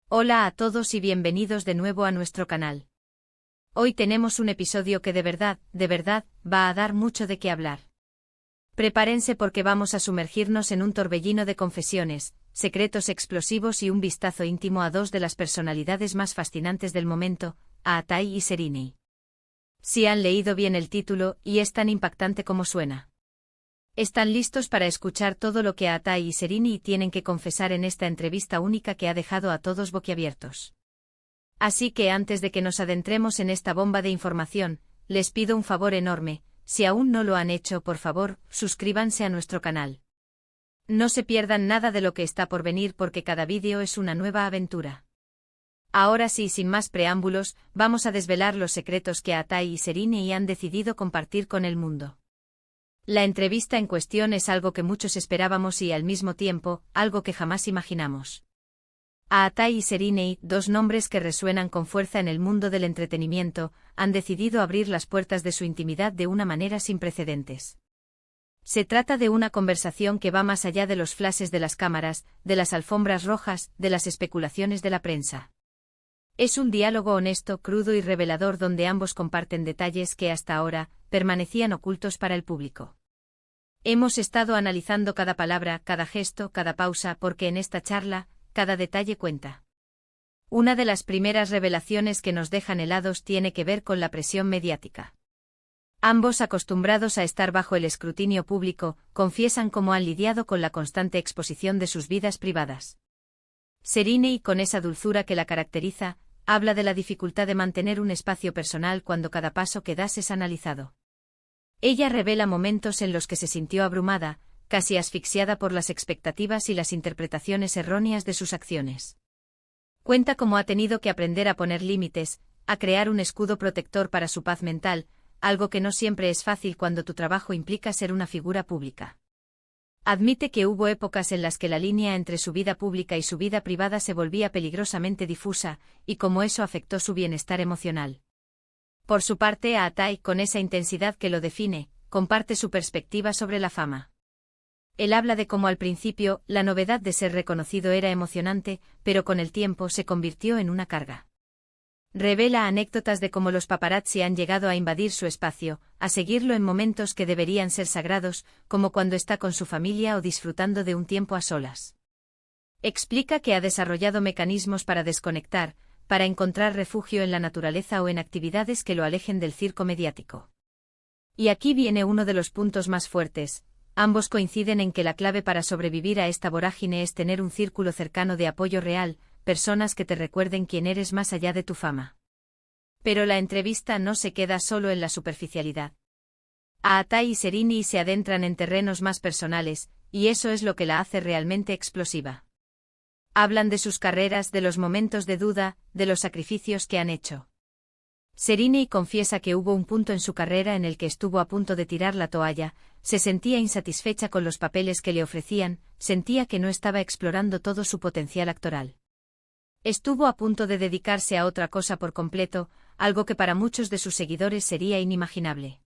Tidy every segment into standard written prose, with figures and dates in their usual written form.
Hola a todos y bienvenidos de nuevo a nuestro canal. Hoy tenemos un episodio que de verdad, va a dar mucho de qué hablar. Prepárense porque vamos a sumergirnos en un torbellino de confesiones, secretos explosivos y un vistazo íntimo a dos de las personalidades más fascinantes del momento, a Atai y Serena. Si han leído bien el título, y es tan impactante como suena. ¿Están listos para escuchar todo lo que Atai y Serena tienen que confesar en esta entrevista única que ha dejado a todos boquiabiertos? Así que antes de que nos adentremos en esta bomba de información, les pido un favor enorme, si aún no lo han hecho, por favor, suscríbanse a nuestro canal. No se pierdan nada de lo que está por venir porque cada vídeo es una nueva aventura. Ahora sí, sin más preámbulos, vamos a desvelar los secretos que Atai y Serena han decidido compartir con el mundo. La entrevista en cuestión es algo que muchos esperábamos y al mismo tiempo, algo que jamás imaginamos. Atai y Serena, dos nombres que resuenan con fuerza en el mundo del entretenimiento, han decidido abrir las puertas de su intimidad de una manera sin precedentes. Se trata de una conversación que va más allá de los flashes de las cámaras, de las alfombras rojas, de las especulaciones de la prensa. Es un diálogo honesto, crudo y revelador donde ambos comparten detalles que hasta ahora permanecían ocultos para el público. Hemos estado analizando cada palabra, cada gesto, cada pausa, porque en esta charla, cada detalle cuenta. Una de las primeras revelaciones que nos dejan helados tiene que ver con la presión mediática. Ambos, acostumbrados a estar bajo el escrutinio público, confiesan cómo han lidiado con la constante exposición de sus vidas privadas. Serena, con esa dulzura que la caracteriza, habla de la dificultad de mantener un espacio personal cuando cada paso que das es analizado. Ella revela momentos en los que se sintió abrumada, casi asfixiada por las expectativas y las interpretaciones erróneas de sus acciones. Cuenta cómo ha tenido que aprender a poner límites, a crear un escudo protector para su paz mental, algo que no siempre es fácil cuando tu trabajo implica ser una figura pública. Admite que hubo épocas en las que la línea entre su vida pública y su vida privada se volvía peligrosamente difusa, y cómo eso afectó su bienestar emocional. Por su parte, Atai, con esa intensidad que lo define, comparte su perspectiva sobre la fama. Él habla de cómo al principio, la novedad de ser reconocido era emocionante, pero con el tiempo se convirtió en una carga. Revela anécdotas de cómo los paparazzi han llegado a invadir su espacio, a seguirlo en momentos que deberían ser sagrados, como cuando está con su familia o disfrutando de un tiempo a solas. Explica que ha desarrollado mecanismos para desconectar, para encontrar refugio en la naturaleza o en actividades que lo alejen del circo mediático. Y aquí viene uno de los puntos más fuertes. Ambos coinciden en que la clave para sobrevivir a esta vorágine es tener un círculo cercano de apoyo real, personas que te recuerden quién eres más allá de tu fama. Pero la entrevista no se queda solo en la superficialidad. Atai y Serena se adentran en terrenos más personales, y eso es lo que la hace realmente explosiva. Hablan de sus carreras, de los momentos de duda, de los sacrificios que han hecho. Serena confiesa que hubo un punto en su carrera en el que estuvo a punto de tirar la toalla, se sentía insatisfecha con los papeles que le ofrecían, sentía que no estaba explorando todo su potencial actoral. Estuvo a punto de dedicarse a otra cosa por completo, algo que para muchos de sus seguidores sería inimaginable.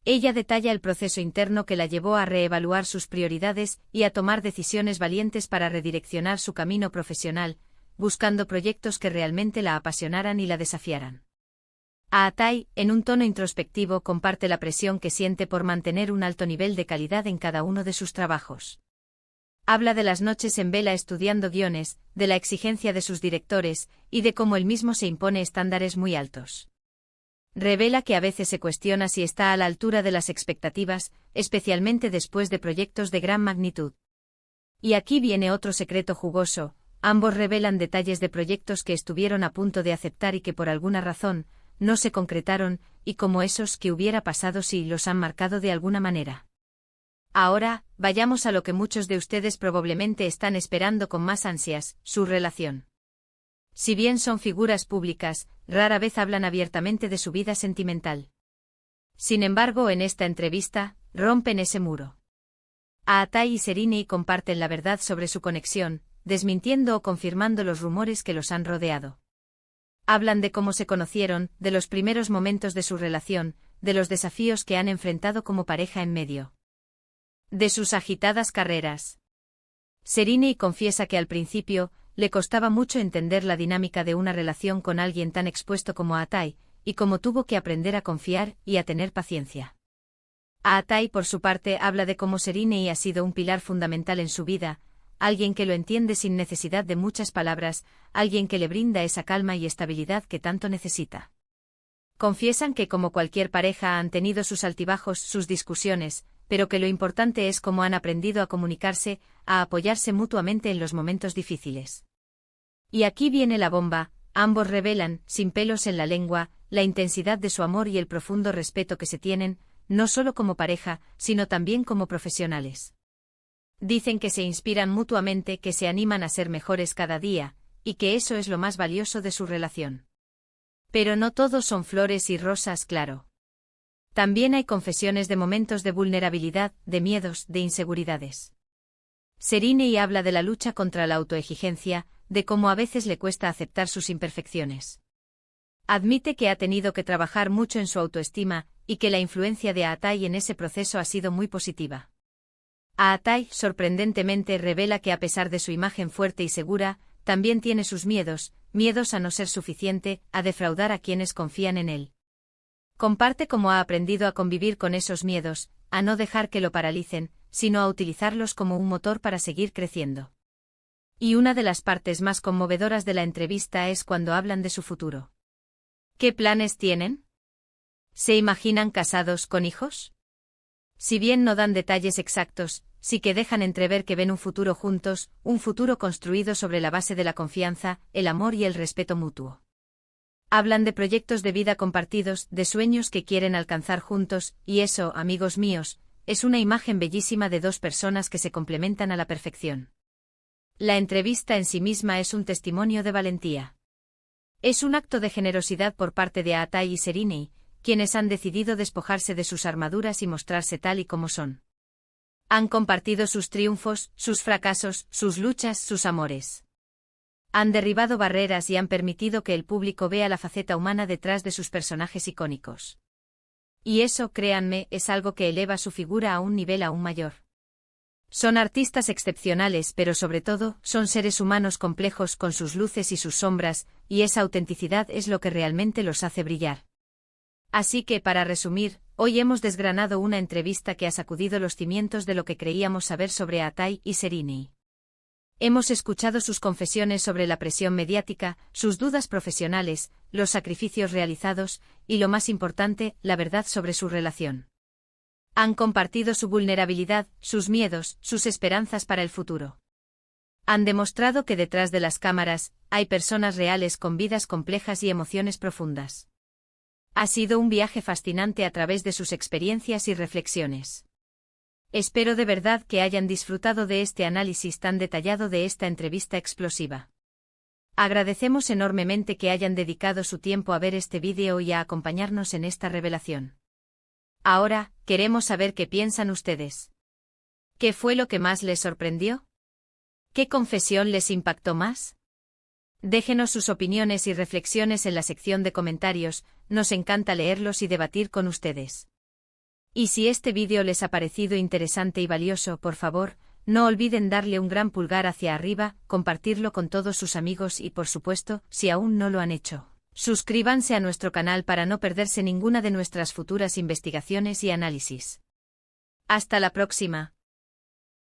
Ella detalla el proceso interno que la llevó a reevaluar sus prioridades y a tomar decisiones valientes para redireccionar su camino profesional, buscando proyectos que realmente la apasionaran y la desafiaran. Atai, en un tono introspectivo, comparte la presión que siente por mantener un alto nivel de calidad en cada uno de sus trabajos. Habla de las noches en vela estudiando guiones, de la exigencia de sus directores, y de cómo él mismo se impone estándares muy altos. Revela que a veces se cuestiona si está a la altura de las expectativas, especialmente después de proyectos de gran magnitud. Y aquí viene otro secreto jugoso, ambos revelan detalles de proyectos que estuvieron a punto de aceptar y que por alguna razón, no se concretaron, y como esos que hubiera pasado si los han marcado de alguna manera. Ahora, vayamos a lo que muchos de ustedes probablemente están esperando con más ansias, su relación. Si bien son figuras públicas, rara vez hablan abiertamente de su vida sentimental. Sin embargo, en esta entrevista, rompen ese muro. Atai y Serena comparten la verdad sobre su conexión, desmintiendo o confirmando los rumores que los han rodeado. Hablan de cómo se conocieron, de los primeros momentos de su relación, de los desafíos que han enfrentado como pareja en medio de sus agitadas carreras. Serena confiesa que al principio, le costaba mucho entender la dinámica de una relación con alguien tan expuesto como Atai, y cómo tuvo que aprender a confiar y a tener paciencia. Atai, por su parte, habla de cómo Serinei ha sido un pilar fundamental en su vida, alguien que lo entiende sin necesidad de muchas palabras, alguien que le brinda esa calma y estabilidad que tanto necesita. Confiesan que como cualquier pareja han tenido sus altibajos, sus discusiones, pero que lo importante es cómo han aprendido a comunicarse, a apoyarse mutuamente en los momentos difíciles. Y aquí viene la bomba, ambos revelan, sin pelos en la lengua, la intensidad de su amor y el profundo respeto que se tienen, no solo como pareja, sino también como profesionales. Dicen que se inspiran mutuamente, que se animan a ser mejores cada día, y que eso es lo más valioso de su relación. Pero no todos son flores y rosas, claro. También hay confesiones de momentos de vulnerabilidad, de miedos, de inseguridades. Serinei habla de la lucha contra la autoexigencia, de cómo a veces le cuesta aceptar sus imperfecciones. Admite que ha tenido que trabajar mucho en su autoestima, y que la influencia de Atai en ese proceso ha sido muy positiva. Atai, sorprendentemente, revela que a pesar de su imagen fuerte y segura, también tiene sus miedos, miedos a no ser suficiente, a defraudar a quienes confían en él. Comparte cómo ha aprendido a convivir con esos miedos, a no dejar que lo paralicen, sino a utilizarlos como un motor para seguir creciendo. Y una de las partes más conmovedoras de la entrevista es cuando hablan de su futuro. ¿Qué planes tienen? ¿Se imaginan casados con hijos? Si bien no dan detalles exactos, sí que dejan entrever que ven un futuro juntos, un futuro construido sobre la base de la confianza, el amor y el respeto mutuo. Hablan de proyectos de vida compartidos, de sueños que quieren alcanzar juntos, y eso, amigos míos, es una imagen bellísima de dos personas que se complementan a la perfección. La entrevista en sí misma es un testimonio de valentía. Es un acto de generosidad por parte de Atai y Serinei, quienes han decidido despojarse de sus armaduras y mostrarse tal y como son. Han compartido sus triunfos, sus fracasos, sus luchas, sus amores. Han derribado barreras y han permitido que el público vea la faceta humana detrás de sus personajes icónicos. Y eso, créanme, es algo que eleva su figura a un nivel aún mayor. Son artistas excepcionales, pero sobre todo, son seres humanos complejos con sus luces y sus sombras, y esa autenticidad es lo que realmente los hace brillar. Así que, para resumir, hoy hemos desgranado una entrevista que ha sacudido los cimientos de lo que creíamos saber sobre Atai y Serinei. Hemos escuchado sus confesiones sobre la presión mediática, sus dudas profesionales, los sacrificios realizados, y lo más importante, la verdad sobre su relación. Han compartido su vulnerabilidad, sus miedos, sus esperanzas para el futuro. Han demostrado que detrás de las cámaras, hay personas reales con vidas complejas y emociones profundas. Ha sido un viaje fascinante a través de sus experiencias y reflexiones. Espero de verdad que hayan disfrutado de este análisis tan detallado de esta entrevista explosiva. Agradecemos enormemente que hayan dedicado su tiempo a ver este vídeo y a acompañarnos en esta revelación. Ahora, queremos saber qué piensan ustedes. ¿Qué fue lo que más les sorprendió? ¿Qué confesión les impactó más? Déjenos sus opiniones y reflexiones en la sección de comentarios, nos encanta leerlos y debatir con ustedes. Y si este vídeo les ha parecido interesante y valioso, por favor, no olviden darle un gran pulgar hacia arriba, compartirlo con todos sus amigos y, por supuesto, si aún no lo han hecho, suscríbanse a nuestro canal para no perderse ninguna de nuestras futuras investigaciones y análisis. Hasta la próxima.